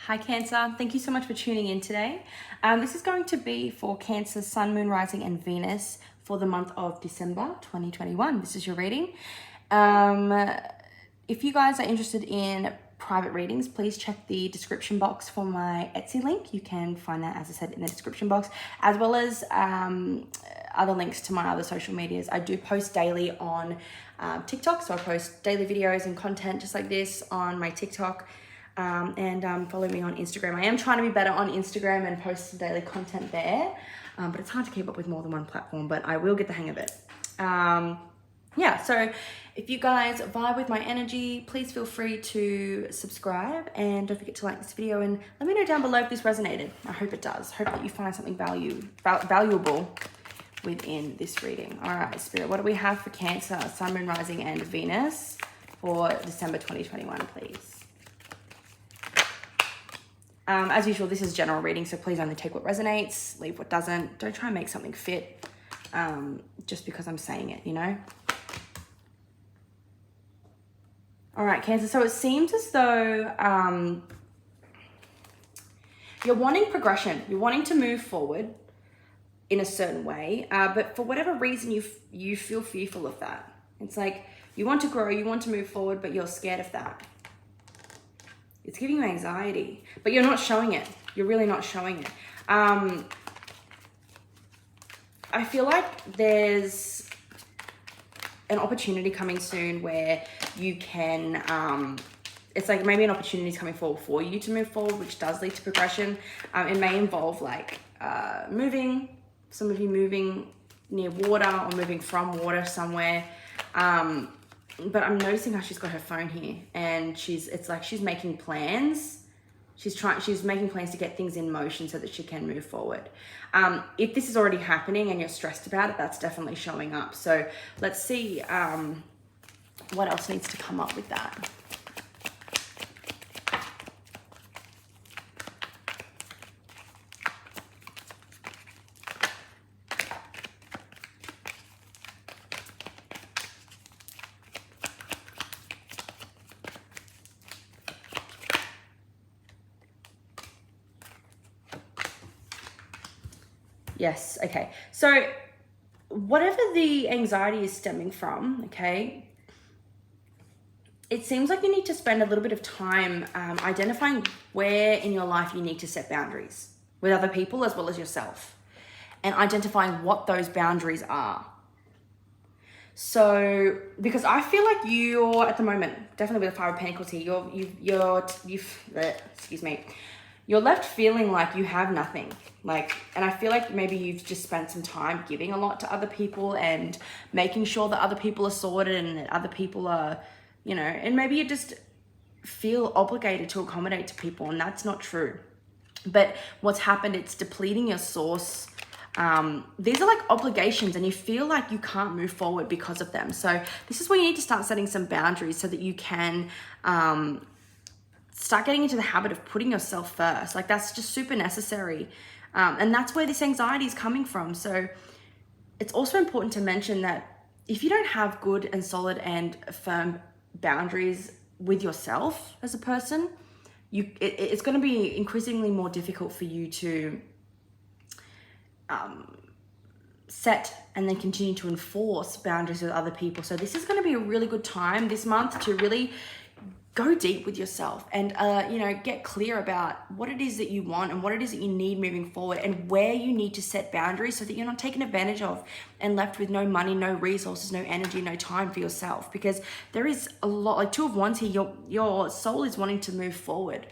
Hi Cancer, thank you so much for tuning in today. This is going to be for Cancer, Sun, Moon, Rising and Venus for the month of December 2021. This is your reading. If you guys are interested in private readings, please check the description box for my Etsy link. You can find that, as I said, in the description box, as well as other links to my other social medias. I do post daily on TikTok, so I post daily videos and content just like this on my TikTok. Follow me on Instagram. I am trying to be better on Instagram and post some daily content there, but it's hard to keep up with more than one platform, but I will get the hang of it. Yeah, so if you guys vibe with my energy, please feel free to subscribe and don't forget to like this video and let me know down below if this resonated. I hope it does. Hope that you find something valuable within this reading. All right, Spirit, what do we have for Cancer, Sun, Moon, Rising and Venus for December 2021, please? As usual, this is general reading, so please only take what resonates, leave what doesn't. Don't try and make something fit just because I'm saying it, you know? All right, Cancer, so it seems as though you're wanting progression. You're wanting to move forward in a certain way, but for whatever reason, you feel fearful of that. It's like you want to grow, you want to move forward, but you're scared of that. It's giving you anxiety, but you're not showing it. You're really not showing it. I feel like there's an opportunity coming soon where you can, it's like maybe an opportunity is coming forward for you to move forward, which does lead to progression. It may involve like moving, some of you moving near water or moving from water somewhere. But I'm noticing how she's got her phone here and it's like she's making plans. She's making plans to get things in motion so that she can move forward. If this is already happening and you're stressed about it, that's definitely showing up. So let's see what else needs to come up with that. Yes, okay. So whatever the anxiety is stemming from, okay, it seems like you need to spend a little bit of time identifying where in your life you need to set boundaries with other people as well as yourself and identifying what those boundaries are. So, because I feel like you're at the moment, definitely with the Five of Pentacles here, you're left feeling like you have nothing. And I feel like maybe you've just spent some time giving a lot to other people and making sure that other people are sorted and that other people are, you know, and maybe you just feel obligated to accommodate to people, and that's not true. But what's happened, it's depleting your source. These are like obligations and you feel like you can't move forward because of them. So this is where you need to start setting some boundaries so that you can start getting into the habit of putting yourself first. Like that's just super necessary. And that's where this anxiety is coming from. So it's also important to mention that if you don't have good and solid and firm boundaries with yourself as a person, it's going to be increasingly more difficult for you to set and then continue to enforce boundaries with other people. So this is going to be a really good time this month to really go deep with yourself and, you know, get clear about what it is that you want and what it is that you need moving forward and where you need to set boundaries so that you're not taken advantage of and left with no money, no resources, no energy, no time for yourself. Because there is a lot, like Two of Wands here, your soul is wanting to move forward.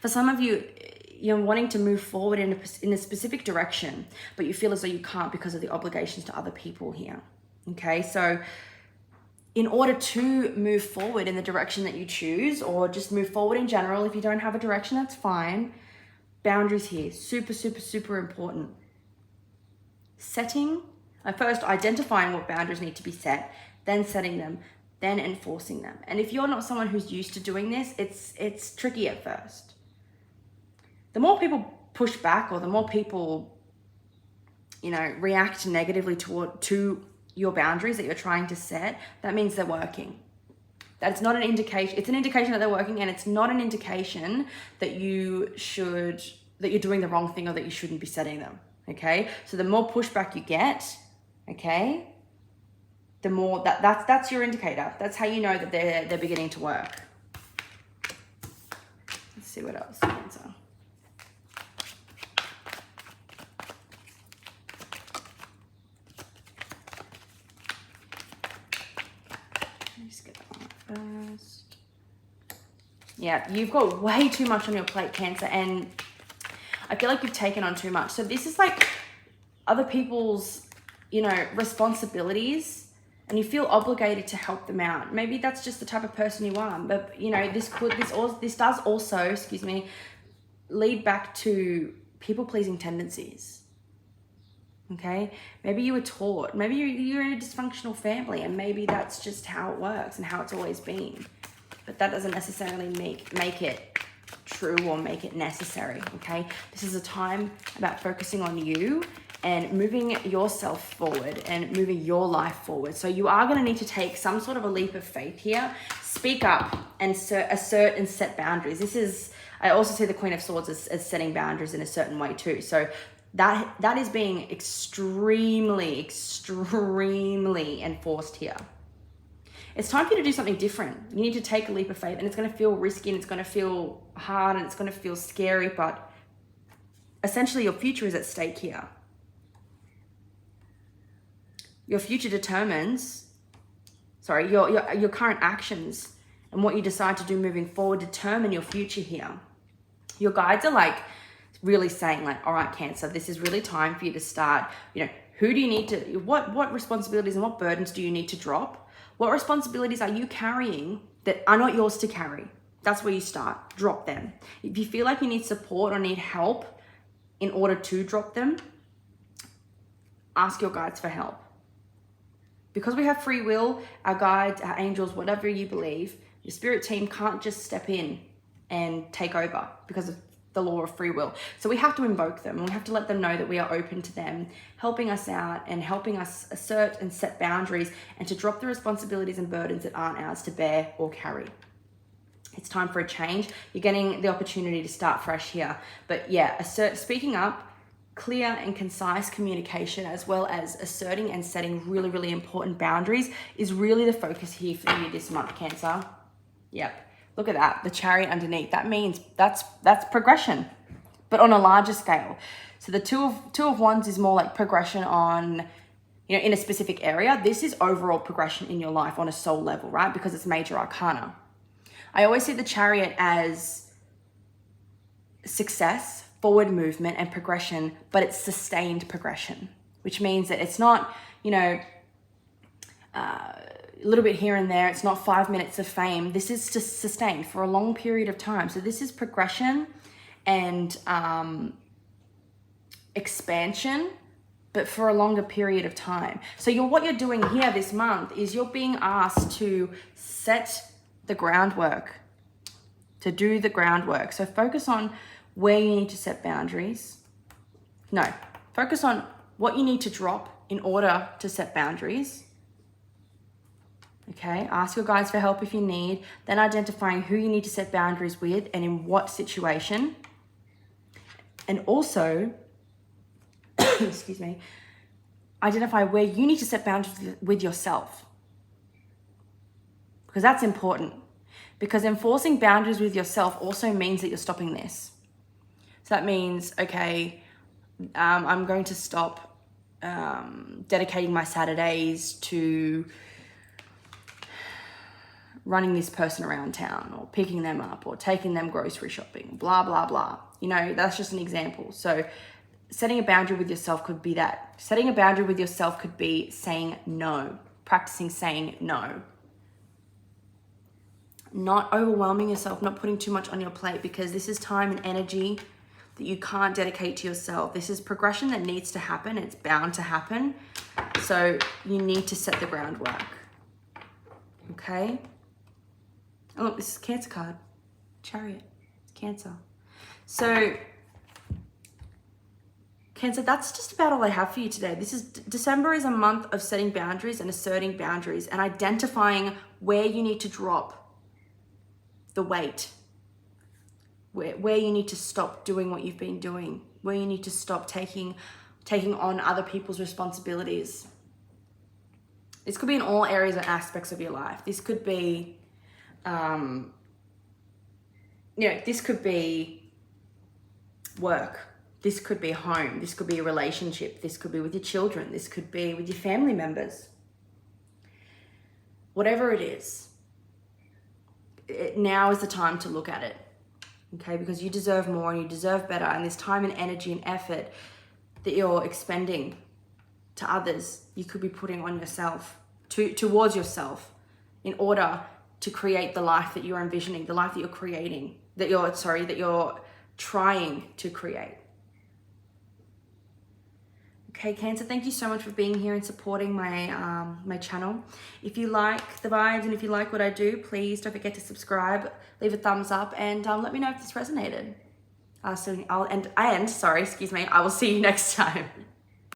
For some of you, you're wanting to move forward in a specific direction, but you feel as though you can't because of the obligations to other people here. Okay, so in order to move forward in the direction that you choose, or just move forward in general, if you don't have a direction, that's fine. Boundaries here, super, super, super important. Setting, first identifying what boundaries need to be set, then setting them, then enforcing them. And if you're not someone who's used to doing this, it's tricky at first. The more people push back or the more people, you know, react negatively to your boundaries that you're trying to set, that means they're working. That's not an indication. It's an indication that they're working, and it's not an indication that you're doing the wrong thing or that you shouldn't be setting them. Okay. So the more pushback you get, okay, the more that's your indicator. That's how you know that they're beginning to work. Let's see what else. Cancer. Let's get that one first. Yeah, you've got way too much on your plate, Cancer, and I feel like you've taken on too much. So this is like other people's, responsibilities, and you feel obligated to help them out. Maybe that's just the type of person you are, but this does also, lead back to people-pleasing tendencies. Okay, maybe you were taught, maybe you're in a dysfunctional family, and maybe that's just how it works and how it's always been. But that doesn't necessarily make it true or make it necessary. Okay, this is a time about focusing on you and moving yourself forward and moving your life forward. So you are going to need to take some sort of a leap of faith here. Speak up and assert and set boundaries. I also see the Queen of Swords as setting boundaries in a certain way too. So that is being extremely, extremely enforced here. It's time for you to do something different. You need to take a leap of faith, and it's going to feel risky, and it's going to feel hard, and it's going to feel scary, but essentially your future is at stake here. Your future determines, your current actions and what you decide to do moving forward determine your future here. Your guides are really saying all right, Cancer, this is really time for you to start, who do you need to, what responsibilities and what burdens do you need to drop? What responsibilities are you carrying that are not yours to carry? That's where you start. Drop them. If you feel like you need support or need help in order to drop them, ask your guides for help. Because we have free will, our guides, our angels, whatever you believe, your spirit team can't just step in and take over because of the law of free will. So we have to invoke them, and we have to let them know that we are open to them helping us out and helping us assert and set boundaries and to drop the responsibilities and burdens that aren't ours to bear or carry. It's time for a change. You're getting the opportunity to start fresh here. But yeah, speaking up, clear and concise communication, as well as asserting and setting really, really important boundaries is really the focus here for you this month, Cancer. Yep. Look at that, the Chariot underneath. That means that's progression, but on a larger scale. So the two of Wands is more like progression on, in a specific area. This is overall progression in your life on a soul level, right? Because it's major arcana. I always see the Chariot as success, forward movement, and progression, but it's sustained progression, which means that it's not, a little bit here and there. It's not 5 minutes of fame. This is just sustained for a long period of time. So this is progression and expansion, but for a longer period of time. So what you're doing here this month is you're being asked to set the groundwork, to do the groundwork. So focus on where you need to set boundaries. No, focus on what you need to drop in order to set boundaries. Okay, ask your guides for help if you need, then identifying who you need to set boundaries with and in what situation. And also, excuse me, identify where you need to set boundaries with yourself. Because that's important. Because enforcing boundaries with yourself also means that you're stopping this. So that means, okay, I'm going to stop dedicating my Saturdays to running this person around town or picking them up or taking them grocery shopping, blah, blah, blah. That's just an example. So setting a boundary with yourself could be that. Setting a boundary with yourself could be saying no, practicing saying no. Not overwhelming yourself, not putting too much on your plate, because this is time and energy that you can't dedicate to yourself. This is progression that needs to happen. It's bound to happen. So you need to set the groundwork. Okay? Oh, look, this is Cancer card. Chariot. It's Cancer. So Cancer, that's just about all I have for you today. December is a month of setting boundaries and asserting boundaries and identifying where you need to drop the weight, where you need to stop doing what you've been doing, where you need to stop taking on other people's responsibilities. This could be in all areas and aspects of your life. This could be, this could be work. This could be home. This could be a relationship. This could be with your children. This could be with your family members. Whatever it is, now is the time to look at it, okay? Because you deserve more and you deserve better. And this time and energy and effort that you're expending to others, you could be putting on yourself, towards yourself, in order to create the life that you're envisioning, the life that you're creating, that you're trying to create. Okay, Cancer, thank you so much for being here and supporting my channel. If you like the vibes and if you like what I do, please don't forget to subscribe, leave a thumbs up, and let me know if this resonated. I will see you next time.